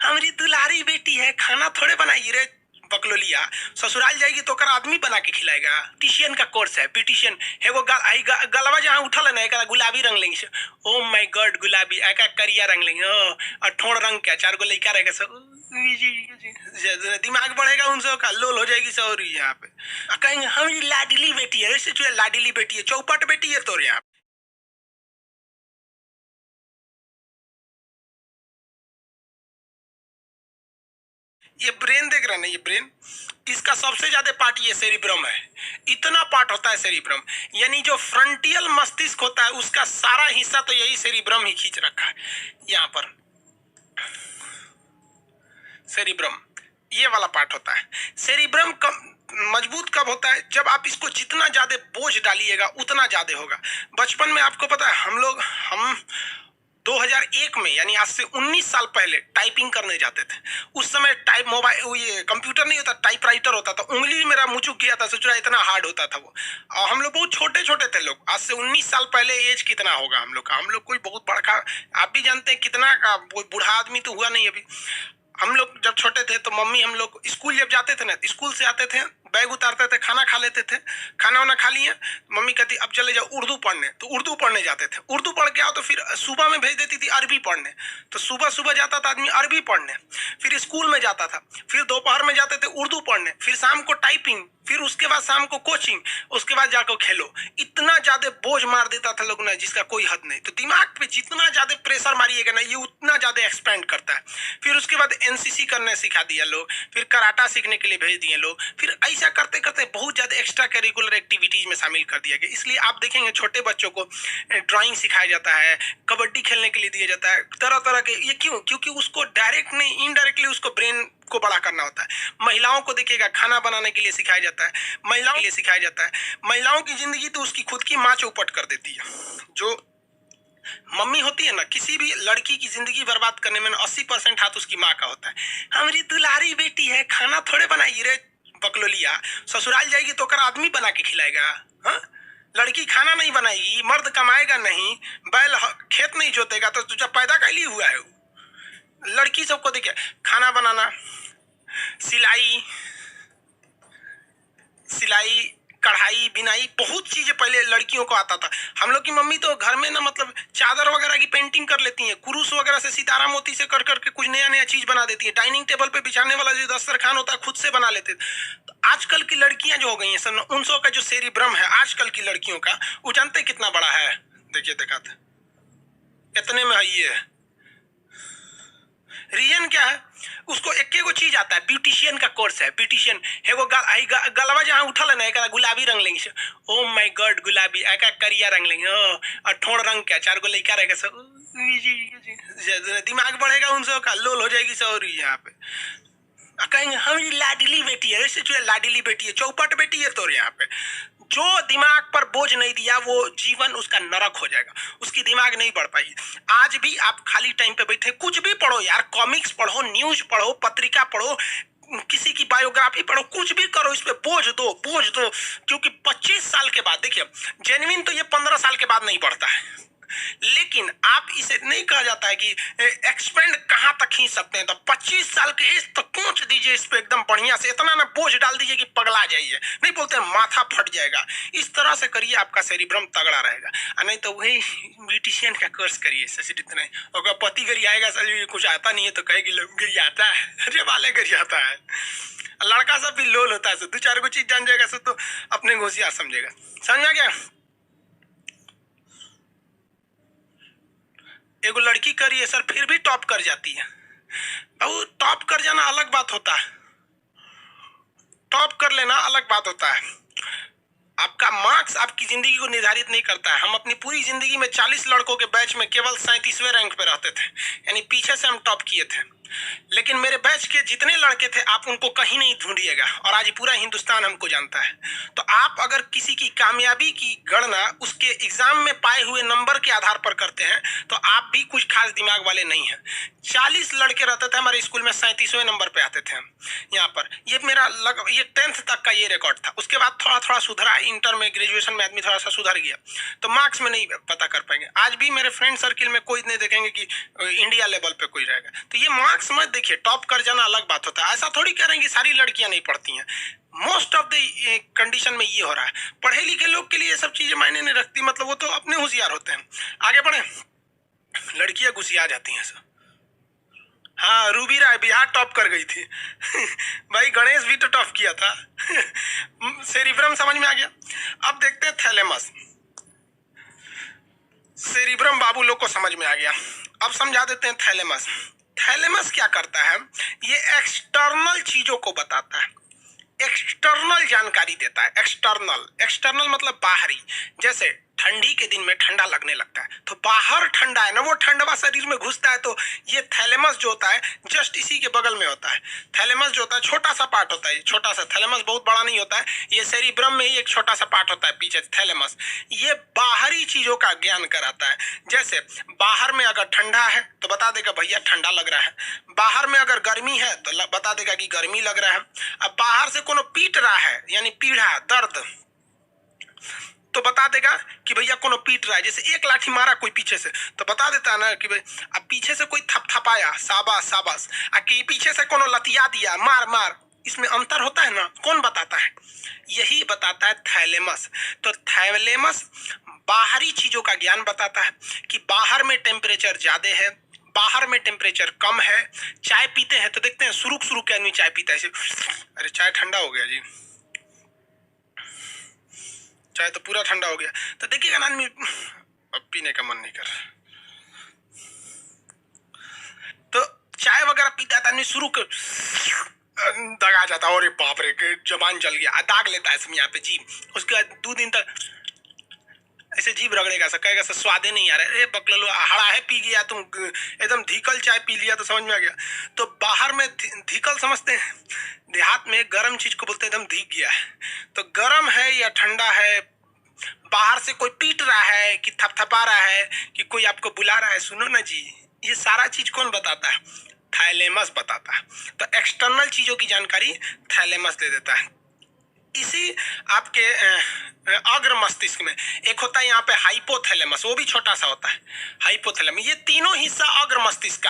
हमारी दुलारी बेटी है, खाना थोड़े बनाई रे बकलोलिया। ससुराल जाएगी तो आदमी बना के खिलाएगा। ब्यूटिशियन का कोर्स है, ब्यूटिशियन है वो। गलवा जहाँ उठल है ना, एक गुलाबी रंग लेंगे। ओ माय गॉड, गुलाबी एक करिया रंग लेंगे। और ठोड़ रंग क्या, 4 गो लड़का रहेगा सब। दिमाग बढ़ेगा उन सब का, लोल हो जाएगी सब यहाँ पे। कहेंगे हमारी लाडली बेटी है, ऐसे लाडली बेटी है, चौपट बेटी है तो यहाँ। ये ब्रेन देख रहे हैं ना, ये ब्रेन, इसका सबसे ज्यादा पार्ट ये सेरिब्रम है। इतना पार्ट होता है सेरिब्रम, यानी जो फ्रंटियल मस्तिष्क होता है उसका सारा हिस्सा तो यही सेरिब्रम ही खींच रखा है। यहाँ पर सेरिब्रम ये वाला पार्ट होता है। सेरिब्रम मजबूत कब होता है? जब आप इसको जितना ज्यादा बोझ डालिएगा उतना ज्यादा होगा। बचपन में आपको पता है हम 2001 में, यानी आज से 19 साल पहले टाइपिंग करने जाते थे। उस समय टाइप मोबाइल, ये कंप्यूटर नहीं होता, टाइपराइटर होता था। उंगली मेरा मुचुक गया था, सोच रहा इतना हार्ड होता था वो। और हम लोग बहुत छोटे छोटे थे लोग। आज से 19 साल पहले एज कितना होगा हम लोग का? हम लोग कोई बहुत बड़ा, आप भी जानते हैं कितना का बूढ़ा आदमी तो हुआ नहीं अभी। हम लोग जब छोटे थे तो मम्मी, हम लोग स्कूल जब जाते थे ना, स्कूल से आते थे, बैग उतारते थे, खाना खा लेते थे। खाना वाना खा लिए, मम्मी कहती अब चले जाओ उर्दू पढ़ने, तो उर्दू पढ़ने जाते थे। उर्दू पढ़ के आओ तो फिर सुबह में भेज देती थी अरबी पढ़ने, तो सुबह सुबह जाता था आदमी अरबी पढ़ने। फिर स्कूल में जाता था, फिर दोपहर में जाते थे उर्दू पढ़ने, फिर शाम को टाइपिंग, फिर उसके बाद शाम को कोचिंग, उसके बाद जाकर खेलो। इतना ज्यादा बोझ मार देता था लोग ना, जिसका कोई हद नहीं। तो दिमाग पे जितना ज्यादा प्रेशर मारिएगा ना, ये उतना ज्यादा एक्सपेंड करता है। फिर उसके बाद एनसीसी करने सिखा दिया लोग, फिर कराटा सीखने के लिए भेज दिए लोग, फिर ऐसा करते करते बहुत ज्यादा एक्स्ट्रा करिकुलर एक्टिविटीज में शामिल कर दिया गया। इसलिए आप देखेंगे छोटे बच्चों को ड्राइंग सिखाया जाता है, कबड्डी खेलने के लिए दिया जाता है, तरह तरह के। ये क्यों? क्योंकि उसको डायरेक्ट नहीं, इनडायरेक्टली उसको ब्रेन को बड़ा करना होता है। महिलाओं को देखिएगा, खाना बनाने के लिए सिखाया जाता है, महिलाओं के लिए सिखाया जाता है। महिलाओं की जिंदगी तो उसकी खुद की माँ चौपट कर देती है। जो मम्मी होती है ना, किसी भी लड़की की जिंदगी बर्बाद करने में 80% हाथ उसकी माँ का होता है। हमारी दुलारी बेटी है, खाना थोड़े बनाई रे बकलोलिया। ससुराल जाएगी तो आदमी बना के खिलाएगा। हाँ, लड़की खाना नहीं बनाएगी, मर्द कमाएगा नहीं, बैल खेत नहीं जोतेगा, तो तुझे पैदा कैली हुआ है? लड़की सबको देखिए, खाना बनाना, सिलाई सिलाई कढ़ाई बिनाई, बहुत चीजें पहले लड़कियों को आता था। हम लोग की मम्मी तो घर में ना, मतलब चादर वगैरह की पेंटिंग कर लेती हैं, कुरूस वगैरह से सितारा मोती से कर करके कुछ नया नया चीज बना देती है। डाइनिंग टेबल पे बिछाने वाला जो दस्तरखान होता है खुद से बना लेते। तो आजकल की लड़कियां जो हो गई हैं सब, उन का जो सेरिब्रम है आजकल की लड़कियों का, वो जानते कितना बड़ा है? देखिए दिखाते, इतने में है ये। रीजन क्या है? उसको एक चीज आता है, ब्यूटिशियन का कोर्स है। ब्यूटिशियन है वो। गलवा जहाँ उठल है ना, एक गुलाबी रंग लेंगे। ओ माय गॉड, गुलाबी एक करिया रंग लेंगे। और ठोड़ रंग क्या, 4 गो लड़का रहेगा सब। दिमाग बढ़ेगा उन सब का, लोल हो जाएगी सब यहाँ पे। कहेंगे हमारी लाडली बेटी है, ऐसे लाडली बेटी है, चौपट बेटी है तो यहाँ पे। जो दिमाग पर बोझ नहीं दिया वो जीवन उसका नरक हो जाएगा, उसकी दिमाग नहीं बढ़ पाएगी। आज भी आप खाली टाइम पे बैठे कुछ भी पढ़ो यार, कॉमिक्स पढ़ो, न्यूज पढ़ो, पत्रिका पढ़ो, किसी की बायोग्राफी पढ़ो, कुछ भी करो, इस पे बोझ दो, बोझ दो। क्योंकि 25 साल के बाद, देखिए जेन्युइन तो ये 15 साल के बाद नहीं बढ़ता है, लेकिन आप इसे नहीं कहा जाता है कि एक्सपेंड कहां तक खींच सकते हैं। तो 25 साल के एज तक पहुंच दीजिए इस पे एकदम बढ़िया से, इतना ना बोझ डाल दीजिए कि पगला जाइए। नहीं बोलते माथा फट जाएगा, इस तरह से करिए, आपका सेरिब्रम तगड़ा रहेगा। नहीं तो वही ब्यूटिशियन का कोर्स करिए, इतने अगर पति गरियाएगा, सर कुछ आता नहीं है तो कहेगी गरियाता है, अरे वाले गरियाता है। लड़का सब भी लोल होता है, 2-4 चीज जान जाएगा सब तो अपने होशियार समझेगा। समझा क्या? एगो लड़की करिए सर, फिर भी टॉप कर जाती है। अब टॉप कर जाना अलग बात होता है, टॉप कर लेना अलग बात होता है। आपका मार्क्स आपकी जिंदगी को निर्धारित नहीं करता है। हम अपनी पूरी जिंदगी में 40 लड़कों के बैच में केवल 37वें रैंक पे रहते थे, यानी पीछे से हम टॉप किए थे। लेकिन मेरे बैच के जितने लड़के थे आप उनको कहीं नहीं ढूंढिएगा, और आज पूरा हिंदुस्तान हमको जानता है। तो आप अगर किसी की कामयाबी की गणना उसके एग्जाम में पाए हुए नंबर के आधार पर करते हैं तो आप भी कुछ खास दिमाग वाले नहीं हैं। 40 लड़के रहते थे हमारे स्कूल में, 37वें नंबर पे आते थे हम। यहाँ पर ये मेरा ये 10th तक का ये रिकॉर्ड था। उसके बाद थोड़ा थोड़ा सुधरा, इंटर में, ग्रेजुएशन में आदमी थोड़ा सा सुधर गया, तो मार्क्स में नहीं पता कर पाएंगे। आज भी मेरे फ्रेंड सर्किल में कोई नहीं देखेंगे कि इंडिया लेवल पे कोई रहेगा। तो ये मार्क्स मार्क्स मत देखिए, टॉप कर जाना अलग बात होता है। ऐसा थोड़ी कह रहे हैं कि सारी लड़कियां नहीं पढ़ती हैं, मोस्ट ऑफ द कंडीशन में ये हो रहा है। पढ़े लिखे लोग के लिए ये सब चीजें मायने नहीं रखती, मतलब वो तो अपने होशियार होते हैं। आगे बढ़े, लड़कियां गुस्सिया जाती हैं सब। हाँ, रूबी राय बिहार टॉप कर गई थी भाई गणेश भी तो टॉप किया था सेरिब्रम समझ में आ गया। अब देखते हैं थैलेमस। सेरिब्रम बाबू लोग को समझ में आ गया, अब समझा देते हैं थैलेमस। थैलेमस क्या करता है, ये एक्सटर्नल चीजों को बताता है, एक्सटर्नल जानकारी देता है। एक्सटर्नल, एक्सटर्नल मतलब बाहरी। जैसे ठंडी के दिन में ठंडा लगने लगता है तो बाहर ठंडा है ना, वो ठंडवा शरीर में घुसता है, तो ये थैलेमस जो होता है जस्ट इसी के बगल में होता है। थैलेमस जो होता है छोटा सा पार्ट होता है, छोटा सा, थैलेमस बहुत बड़ा नहीं होता है, ये सेरिब्रम में ही एक छोटा सा पार्ट होता है पीछे थैलेमस। ये बाहरी चीजों का ज्ञान कराता है। जैसे बाहर में अगर ठंडा है तो बता देगा भैया ठंडा लग रहा है, बाहर में अगर गर्मी है तो बता देगा कि गर्मी लग रहा है। अब बाहर से कोनो पीट रहा है यानी पीड़ा दर्द, तो बता देगा कि भैया कोनो पीट रहा है। जैसे एक लाठी मारा कोई पीछे से तो बता देता है ना कि भाई, अब पीछे से कोई थपथपाया शाबाश शाबाश, कि पीछे से कोनो लतिया दिया मार मार, इसमें अंतर होता है ना, कौन बताता है, यही बताता है थैलेमस। तो थैलेमस बाहरी चीजों का ज्ञान बताता है कि बाहर में टेम्परेचर ज्यादा है, बाहर में टेम्परेचर कम है। चाय पीते हैं तो देखते हैं शुरू शुरू के आदमी चाय पीता है, अरे चाय ठंडा हो गया जी, चाय तो पूरा ठंडा हो गया, तो देखिएगा ना आदमी अब पीने का मन नहीं कर रहा, तो चाय वगैरह पीता है आदमी शुरू कर दगा जाता है, और बाप रे जबान जल गया, दाग लेता है इसमें यहाँ पे जीभ, उसके बाद 2 दिन तक ऐसे जीभ रगड़ेगा, कहेगा सर स्वादे नहीं आ रहा है, बकलो हड़ा है पी गया तुम, एकदम धीकल चाय पी लिया, तो समझ में आ गया। तो बाहर में धीकल समझते हैं, देहात में गर्म चीज को बोलते हैं एकदम धीक गया है। तो गर्म है या ठंडा है, बाहर से कोई पीट रहा है कि थपथपा रहा है कि कोई आपको बुला रहा है, सुनो ना जी, ये सारा चीज कौन बताता है, थैलेमस बताता है। तो एक्सटर्नल चीजों की जानकारी थैलेमस दे देता है। इसी आपके अग्र मस्तिष्क में एक होता है यहाँ पे हाइपोथैलेमस, वो भी छोटा सा होता है हाइपोथैलेमस। ये तीनों हिस्सा अग्र मस्तिष्क का